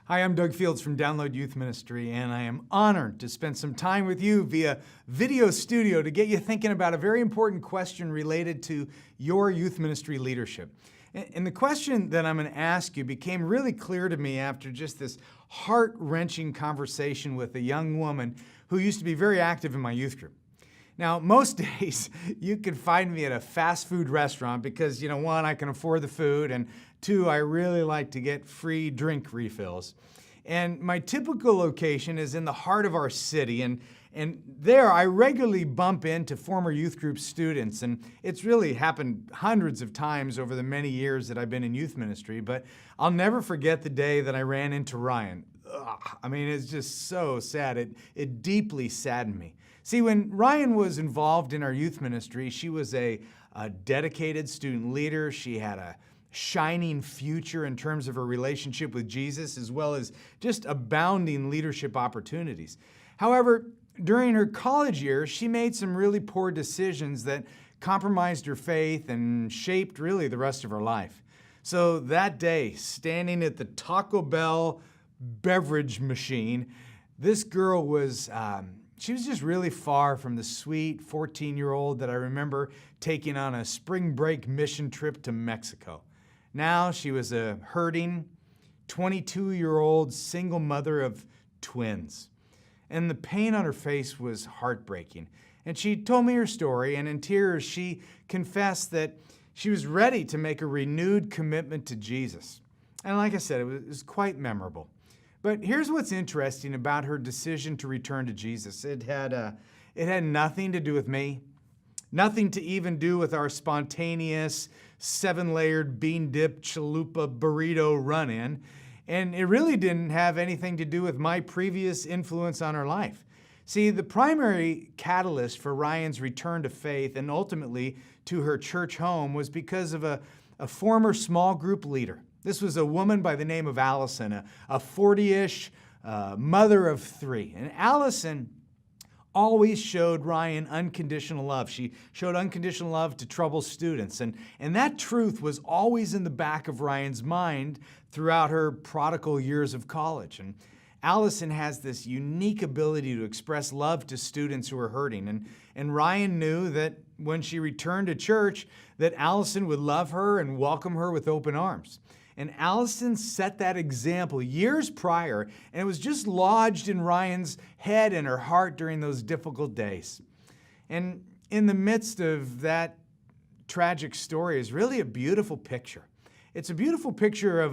Hi, I'm Doug Fields from Download Youth Ministry, and I am honored to spend some time with you via video studio to get you thinking about a very important question related to your youth ministry leadership. And the question that I'm going to ask you became really clear to me after just this heart-wrenching conversation with a young woman who used to be very active in my youth group. Now, most days you can find me at a fast food restaurant because, one, I can afford the food, and two, I really like to get free drink refills. And my typical location is in the heart of our city, and there I regularly bump into former youth group students, and it's really happened hundreds of times over the many years that I've been in youth ministry, but I'll never forget the day that I ran into Ryan. It's just so sad. It deeply saddened me. See, when Ryan was involved in our youth ministry, she was a dedicated student leader. She had a shining future in terms of her relationship with Jesus, as well as just abounding leadership opportunities. However, during her college years, she made some really poor decisions that compromised her faith and shaped really the rest of her life. So that day, standing at the Taco Bell beverage machine, this girl was she was just really far from the sweet 14-year-old that I remember taking on a spring break mission trip to Mexico. Now she was a hurting 22-year-old single mother of twins. And the pain on her face was heartbreaking. And she told me her story, and in tears she confessed that she was ready to make a renewed commitment to Jesus. And like I said, it was quite memorable. But here's what's interesting about her decision to return to Jesus. It had nothing to do with me, nothing to even do with our spontaneous 7-layered bean dip chalupa burrito run-in, and it really didn't have anything to do with my previous influence on her life. See, the primary catalyst for Ryan's return to faith and ultimately to her church home was because of a former small group leader. This was a woman by the name of Allison, a 40-ish mother of 3. And Allison always showed Ryan unconditional love. She showed unconditional love to troubled students. And that truth was always in the back of Ryan's mind throughout her prodigal years of college. And Allison has this unique ability to express love to students who are hurting. And Ryan knew that when she returned to church, that Allison would love her and welcome her with open arms. And Allison set that example years prior, and it was just lodged in Ryan's head and her heart during those difficult days. And in the midst of that tragic story is really a beautiful picture. It's a beautiful picture of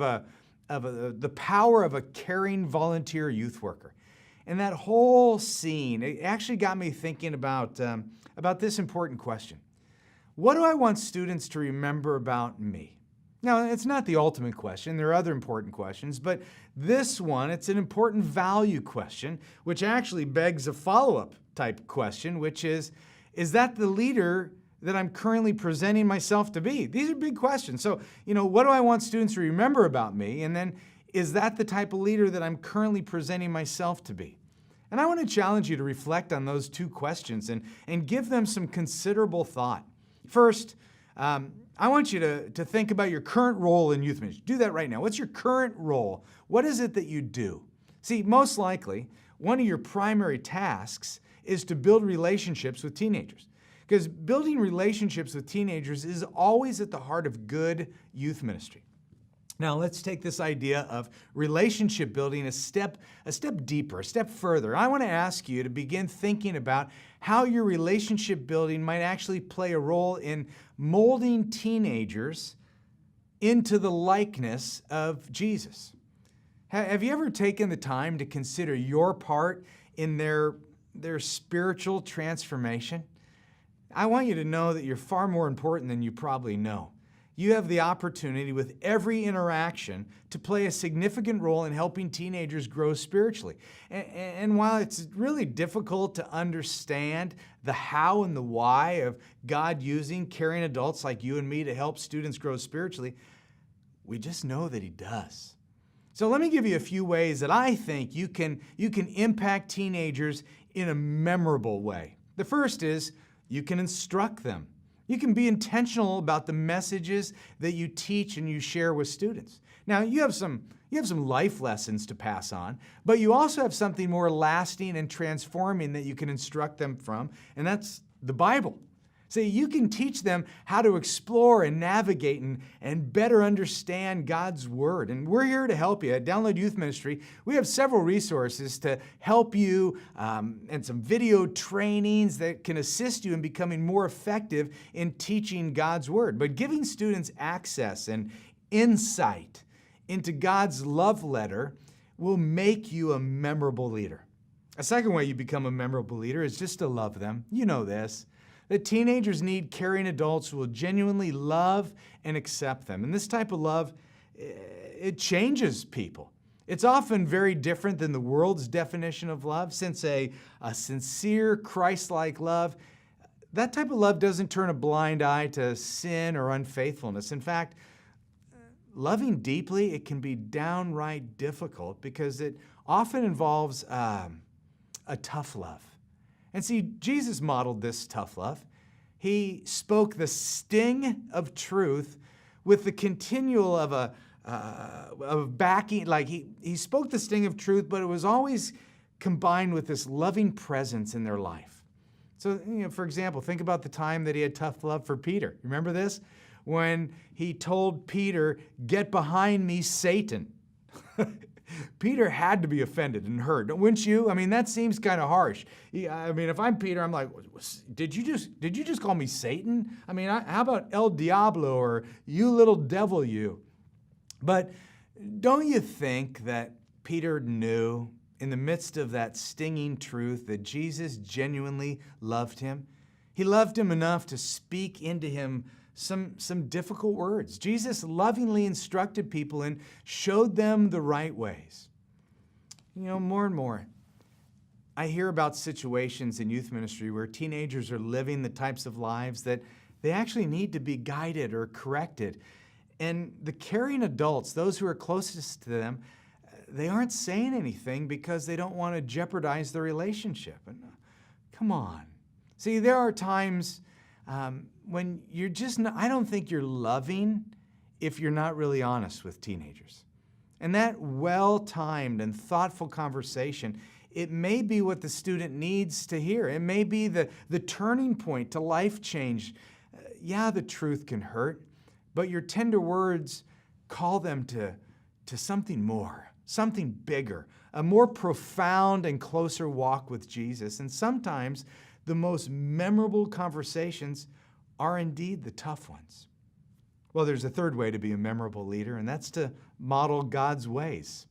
the power of a caring volunteer youth worker. And that whole scene, it actually got me thinking about this important question. What do I want students to remember about me? Now, it's not the ultimate question. There are other important questions, but this one, it's an important value question, which actually begs a follow-up type question, which is that the leader that I'm currently presenting myself to be? These are big questions. So, what do I want students to remember about me? And then, is that the type of leader that I'm currently presenting myself to be? And I want to challenge you to reflect on those two questions and give them some considerable thought. First, I want you to think about your current role in youth ministry. Do that right now. What's your current role? What is it that you do? See, most likely, one of your primary tasks is to build relationships with teenagers. Because building relationships with teenagers is always at the heart of good youth ministry. Now, let's take this idea of relationship building a step deeper, a step further. I want to ask you to begin thinking about how your relationship building might actually play a role in molding teenagers into the likeness of Jesus. Have you ever taken the time to consider your part in their spiritual transformation? I want you to know that you're far more important than you probably know. You have the opportunity with every interaction to play a significant role in helping teenagers grow spiritually. And while it's really difficult to understand the how and the why of God using caring adults like you and me to help students grow spiritually, we just know that He does. So let me give you a few ways that I think you can impact teenagers in a memorable way. The first is you can instruct them. You can be intentional about the messages that you teach and you share with students. Now, you have some You have some life lessons to pass on, but you also have something more lasting and transforming that you can instruct them from, and that's the Bible. See, you can teach them how to explore and navigate and better understand God's Word. And we're here to help you. At Download Youth Ministry, we have several resources to help you and some video trainings that can assist you in becoming more effective in teaching God's Word. But giving students access and insight into God's love letter will make you a memorable leader. A second way you become a memorable leader is just to love them. You know this. That teenagers need caring adults who will genuinely love and accept them. And this type of love, it changes people. It's often very different than the world's definition of love, since a sincere, Christ-like love, that type of love doesn't turn a blind eye to sin or unfaithfulness. In fact, loving deeply, it can be downright difficult because it often involves a tough love. And see, Jesus modeled this tough love. He spoke the sting of truth with the continual of backing, like he spoke the sting of truth, but it was always combined with this loving presence in their life. So, for example, think about the time that he had tough love for Peter. Remember this? When he told Peter, "Get behind me, Satan." Peter had to be offended and hurt, wouldn't you? I mean, that seems kind of harsh. If I'm Peter, I'm like, did you just call me Satan? I mean, how about El Diablo or you little devil, you? But don't you think that Peter knew in the midst of that stinging truth that Jesus genuinely loved him? He loved him enough to speak into him some difficult words. Jesus lovingly instructed people and showed them the right ways. More and more, I hear about situations in youth ministry where teenagers are living the types of lives that they actually need to be guided or corrected. And the caring adults, those who are closest to them, they aren't saying anything because they don't want to jeopardize the relationship. And come on. See, there are times when you're just not, I don't think you're loving if you're not really honest with teenagers. And that well-timed and thoughtful conversation, it may be what the student needs to hear. It may be the turning point to life change. Yeah, the truth can hurt, but your tender words call them to something more, something bigger, a more profound and closer walk with Jesus. And sometimes the most memorable conversations are indeed the tough ones. Well, there's a third way to be a memorable leader, and that's to model God's ways.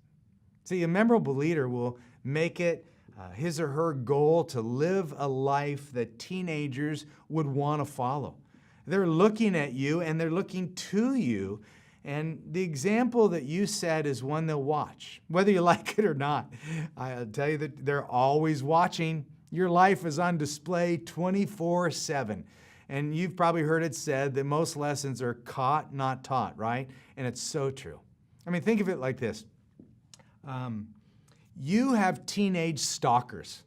See, a memorable leader will make it his or her goal to live a life that teenagers would want to follow. They're looking at you and they're looking to you, and the example that you set is one they'll watch, whether you like it or not. I'll tell you that they're always watching. Your life is on display 24/7. And you've probably heard it said that most lessons are caught, not taught, right? And it's so true. I mean, think of it like this. You have teenage stalkers.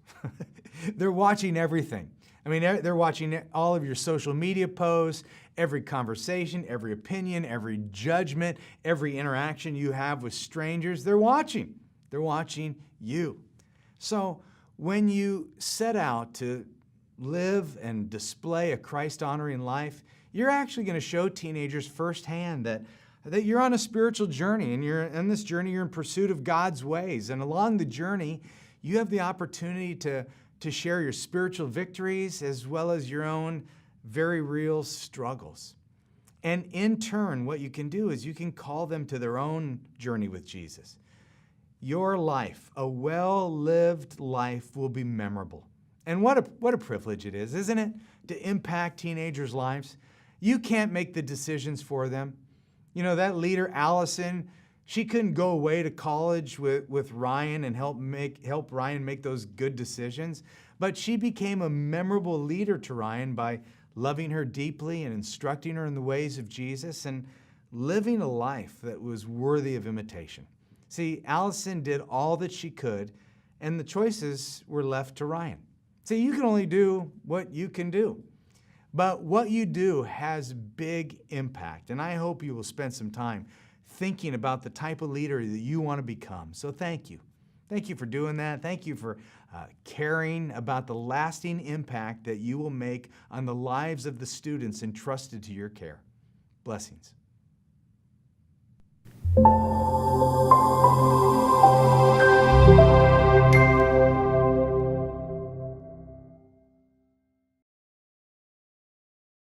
They're watching everything. I mean, they're watching all of your social media posts, every conversation, every opinion, every judgment, every interaction you have with strangers. They're watching. They're watching you. So when you set out to live and display a Christ-honoring life, you're actually going to show teenagers firsthand that you're on a spiritual journey, and you're in pursuit of God's ways. And along the journey, you have the opportunity to share your spiritual victories as well as your own very real struggles. And in turn, what you can do is you can call them to their own journey with Jesus. Your life, a well-lived life, will be memorable. And what a privilege it is, isn't it, to impact teenagers' lives? You can't make the decisions for them. That leader, Allison, she couldn't go away to college with Ryan and help Ryan make those good decisions. But she became a memorable leader to Ryan by loving her deeply and instructing her in the ways of Jesus and living a life that was worthy of imitation. See, Allison did all that she could, and the choices were left to Ryan. See, you can only do what you can do. But what you do has big impact, and I hope you will spend some time thinking about the type of leader that you want to become. So thank you. Thank you for doing that. Thank you for caring about the lasting impact that you will make on the lives of the students entrusted to your care. Blessings.